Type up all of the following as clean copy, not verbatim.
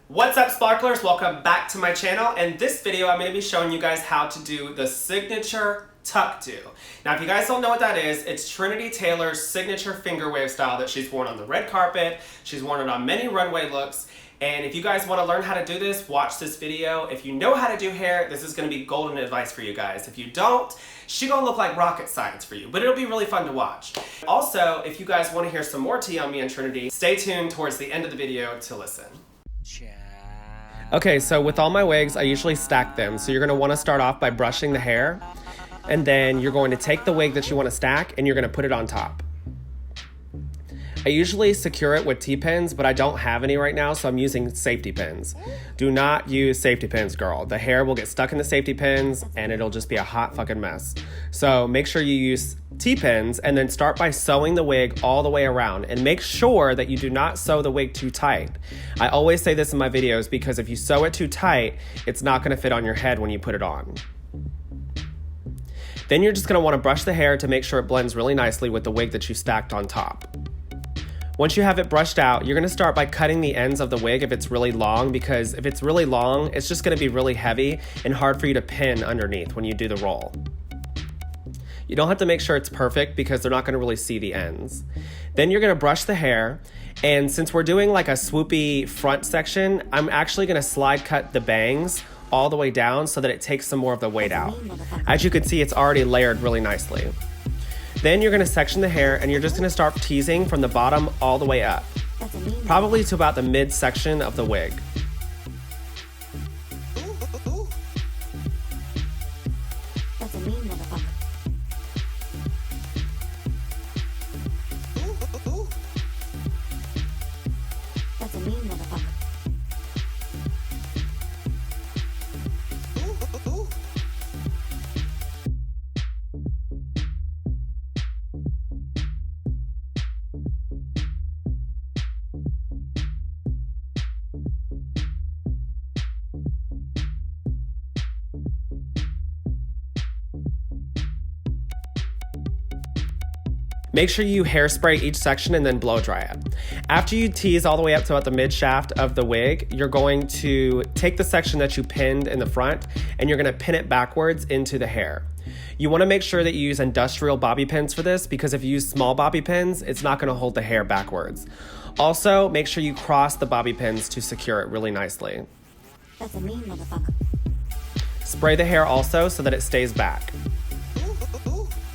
What's up, sparklers? Welcome back to my channel. In this video, I'm going to be showing you guys how to do the signature tuck do. Now, if you guys don't know what that is, it's Trinity Taylor's signature finger wave style that she's worn on the red carpet. She's worn it on many runway looks. And if you guys want to learn how to do this, watch this video. If you know how to do hair, this is going to be golden advice for you guys. If you don't, she's going to look like rocket science for you, but it'll be really fun to watch. Also, if you guys want to hear some more tea on me and Trinity, stay tuned towards the end of the video to listen. Okay, so with all my wigs, I usually stack them. So you're going to want to start off by brushing the hair, and then you're going to take the wig that you want to stack and you're going to put it on top. I usually secure it with T-pins, but I don't have any right now, so I'm using safety pins. Do not use safety pins, girl. The hair will get stuck in the safety pins and it'll just be a hot fucking mess. So make sure you use T-pins and then start by sewing the wig all the way around, and make sure that you do not sew the wig too tight. I always say this in my videos because if you sew it too tight, it's not gonna fit on your head when you put it on. Then you're just gonna wanna brush the hair to make sure it blends really nicely with the wig that you stacked on top. Once you have it brushed out, you're going to start by cutting the ends of the wig if it's really long, because if it's really long, it's just going to be really heavy and hard for you to pin underneath when you do the roll. You don't have to make sure it's perfect because they're not going to really see the ends. Then you're going to brush the hair, and since we're doing like a swoopy front section, I'm actually going to slide cut the bangs all the way down so that it takes some more of the weight out. As you can see, it's already layered really nicely. Then you're going to section the hair and you're just going to start teasing from the bottom all the way up, probably to about the mid-section of the wig. Make sure you hairspray each section and then blow dry it. After you tease all the way up to about the mid shaft of the wig, you're going to take the section that you pinned in the front and you're going to pin it backwards into the hair. You want to make sure that you use industrial bobby pins for this, because if you use small bobby pins, it's not going to hold the hair backwards. Also, make sure you cross the bobby pins to secure it really nicely. That's a mean motherfucker. Spray the hair also so that it stays back.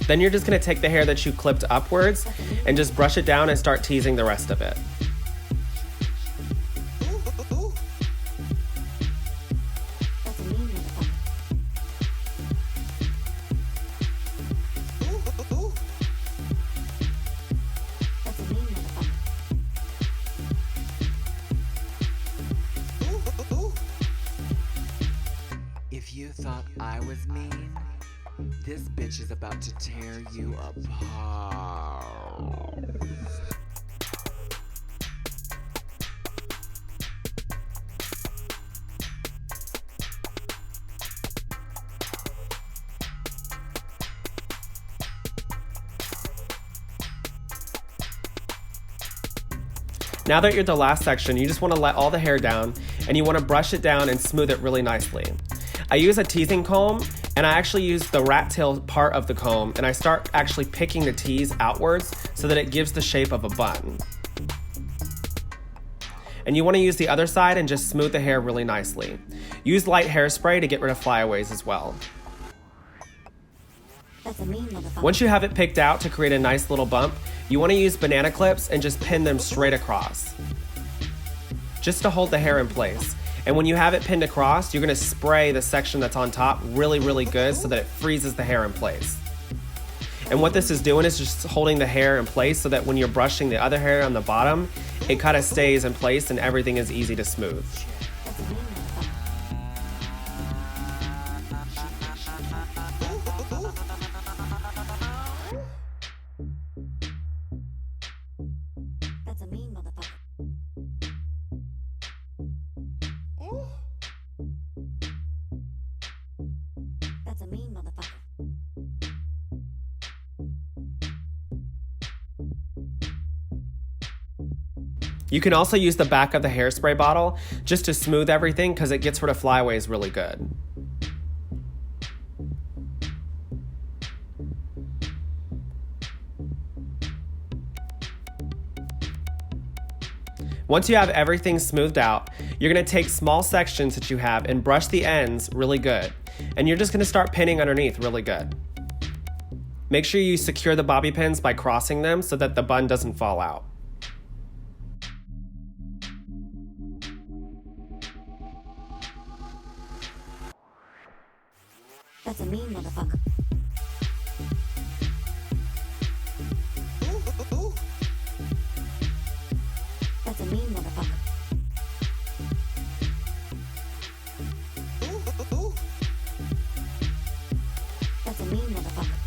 Then you're just going to take the hair that you clipped upwards and just brush it down and start teasing the rest of it. That's a mean motherfucker. That's a mean motherfucker. If you thought I was mean, this bitch is about to tear you apart. Now that you're at the last section, you just want to let all the hair down and you want to brush it down and smooth it really nicely. I use a teasing comb, and I actually use the rat tail part of the comb, and I start actually picking the tease outwards so that it gives the shape of a bun. And you want to use the other side and just smooth the hair really nicely. Use light hairspray to get rid of flyaways as well. That's a mean motherfucker. Once you have it picked out to create a nice little bump, you want to use banana clips and just pin them straight across, just to hold the hair in place. And when you have it pinned across, you're going to spray the section that's on top really, really good so that it freezes the hair in place. And what this is doing is just holding the hair in place so that when you're brushing the other hair on the bottom, it kind of stays in place and everything is easy to smooth. That's a mean motherfucker. That's a mean motherfucker. That's a mean motherfucker. You can also use the back of the hairspray bottle just to smooth everything because it gets rid of flyaways really good. Once you have everything smoothed out, you're gonna take small sections that you have and brush the ends really good. And you're just gonna start pinning underneath really good. Make sure you secure the bobby pins by crossing them so that the bun doesn't fall out. That's a mean motherfucker. That's a mean motherfucker. That's a mean motherfucker.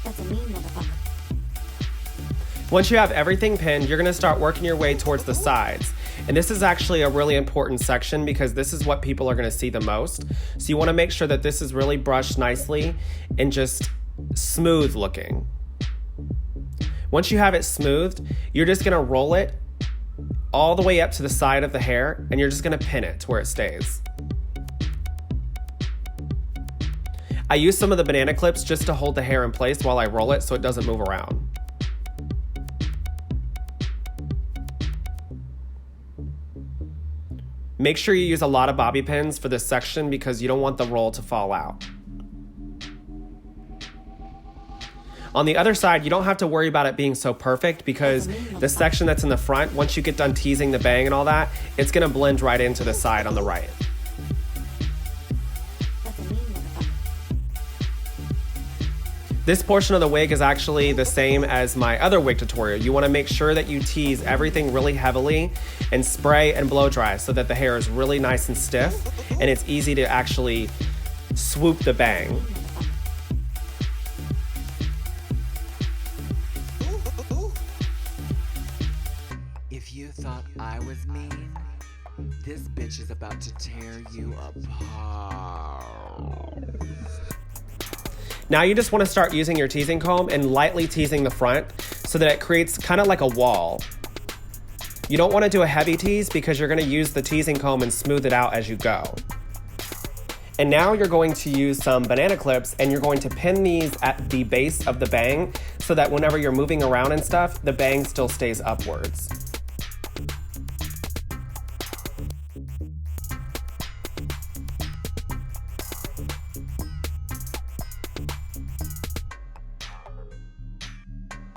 That's a mean motherfucker. Once you have everything pinned, you're gonna start working your way towards the sides. And this is actually a really important section because this is what people are gonna see the most. So you wanna make sure that this is really brushed nicely and just smooth looking. Once you have it smoothed, you're just gonna roll it all the way up to the side of the hair and you're just gonna pin it to where it stays. I use some of the banana clips just to hold the hair in place while I roll it so it doesn't move around. Make sure you use a lot of bobby pins for this section because you don't want the roll to fall out. On the other side, you don't have to worry about it being so perfect because the section that's in the front, once you get done teasing the bang and all that, it's gonna blend right into the side on the right. That's a mean motherfucker. This portion of the wig is actually the same as my other wig tutorial. You wanna make sure that you tease everything really heavily and spray and blow dry so that the hair is really nice and stiff and it's easy to actually swoop the bang. If you thought I was mean, this bitch is about to tear you apart. Now you just want to start using your teasing comb and lightly teasing the front so that it creates kind of like a wall. You don't want to do a heavy tease because you're going to use the teasing comb and smooth it out as you go. And now you're going to use some banana clips and you're going to pin these at the base of the bang so that whenever you're moving around and stuff, the bang still stays upwards.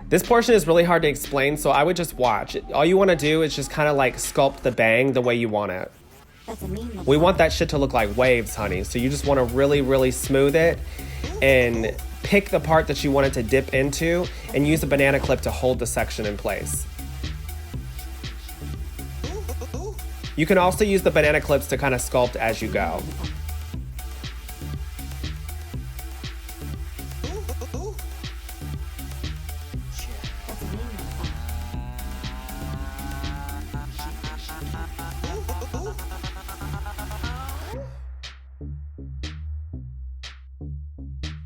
This portion is really hard to explain, so I would just watch. All you want to do is just kind of like sculpt the bang the way you want it. That's a mean motherfucker. We want that shit to look like waves, honey. So you just want to really, really smooth it and pick the part that you want it to dip into and use a banana clip to hold the section in place. You can also use the banana clips to kind of sculpt as you go.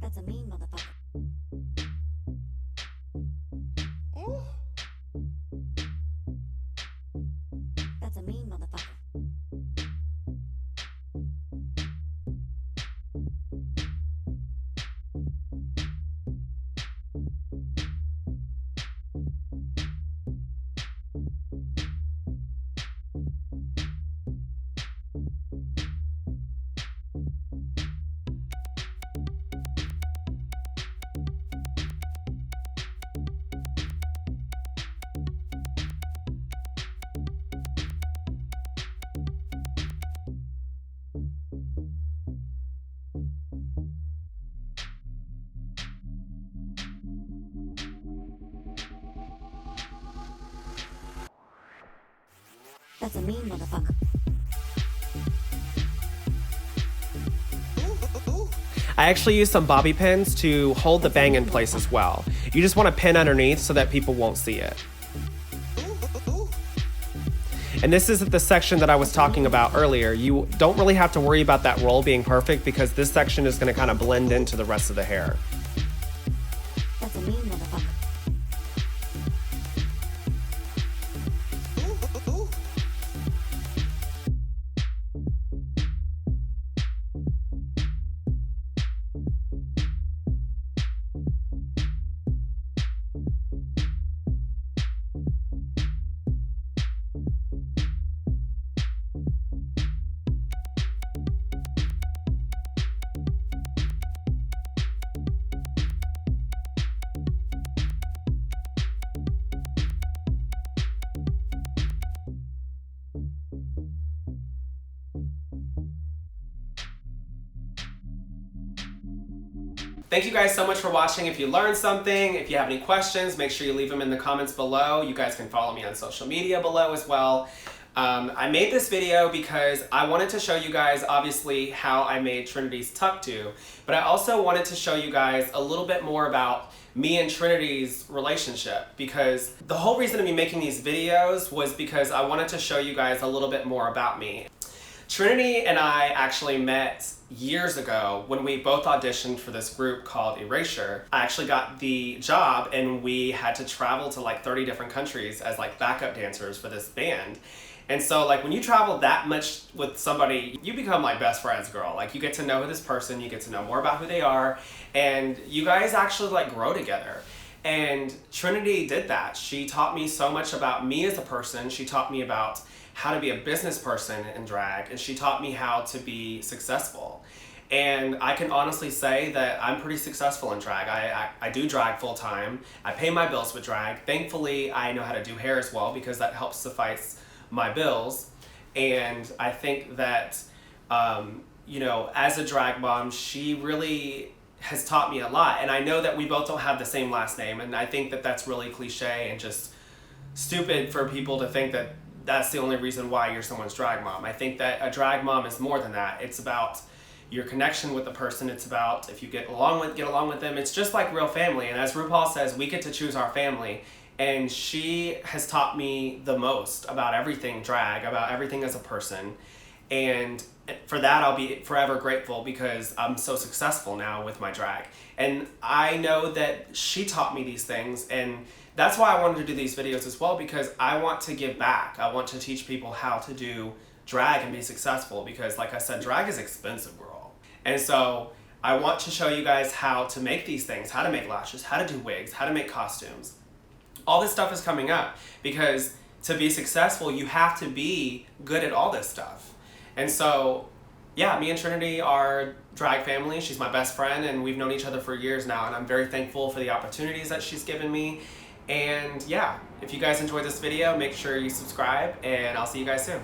That's a mean motherfucker. That's a mean motherfucker. That's a mean motherfucker. That's a mean motherfucker. I actually use some bobby pins to hold the bang in place as well. You just want to pin underneath so that people won't see it. And this is the section that I was talking about earlier. You don't really have to worry about that roll being perfect because this section is going to kind of blend into the rest of the hair. That's a mean motherfucker. Thank you guys so much for watching. If you learned something, if you have any questions, make sure you leave them in the comments below. You guys can follow me on social media below as well. I made this video because I wanted to show you guys obviously how I made Trinity's tuck-do, but I also wanted to show you guys a little bit more about me and Trinity's relationship, because the whole reason of me making these videos was because I wanted to show you guys a little bit more about me. Trinity and I actually met years ago when we both auditioned for this group called Erasure. I actually got the job and we had to travel to like 30 different countries as like backup dancers for this band. And so like when you travel that much with somebody, you become like best friends, girl. Like you get to know this person, you get to know more about who they are, and you guys actually like grow together. And Trinity did that. She taught me so much about me as a person. She taught me about how to be a business person in drag, and she taught me how to be successful. And I can honestly say that I'm pretty successful in drag. I do drag full time. I pay my bills with drag. Thankfully, I know how to do hair as well because that helps suffice my bills. And I think that, you know, as a drag mom, she really has taught me a lot. And I know that we both don't have the same last name, and I think that that's really cliche and just stupid for people to think that that's the only reason why you're someone's drag mom. I think that a drag mom is more than that. It's about your connection with the person. It's about if you get along with them. It's just like real family. And as RuPaul says, we get to choose our family. And she has taught me the most about everything drag, about everything as a person. And for that, I'll be forever grateful because I'm so successful now with my drag. And I know that she taught me these things, and that's why I wanted to do these videos as well, because I want to give back. I want to teach people how to do drag and be successful, because like I said, drag is expensive, girl. And so I want to show you guys how to make these things, how to make lashes, how to do wigs, how to make costumes. All this stuff is coming up because to be successful, you have to be good at all this stuff. And so, yeah, me and Trinity are drag family. She's my best friend, and we've known each other for years now, and I'm very thankful for the opportunities that she's given me. And yeah, if you guys enjoyed this video, make sure you subscribe, and I'll see you guys soon.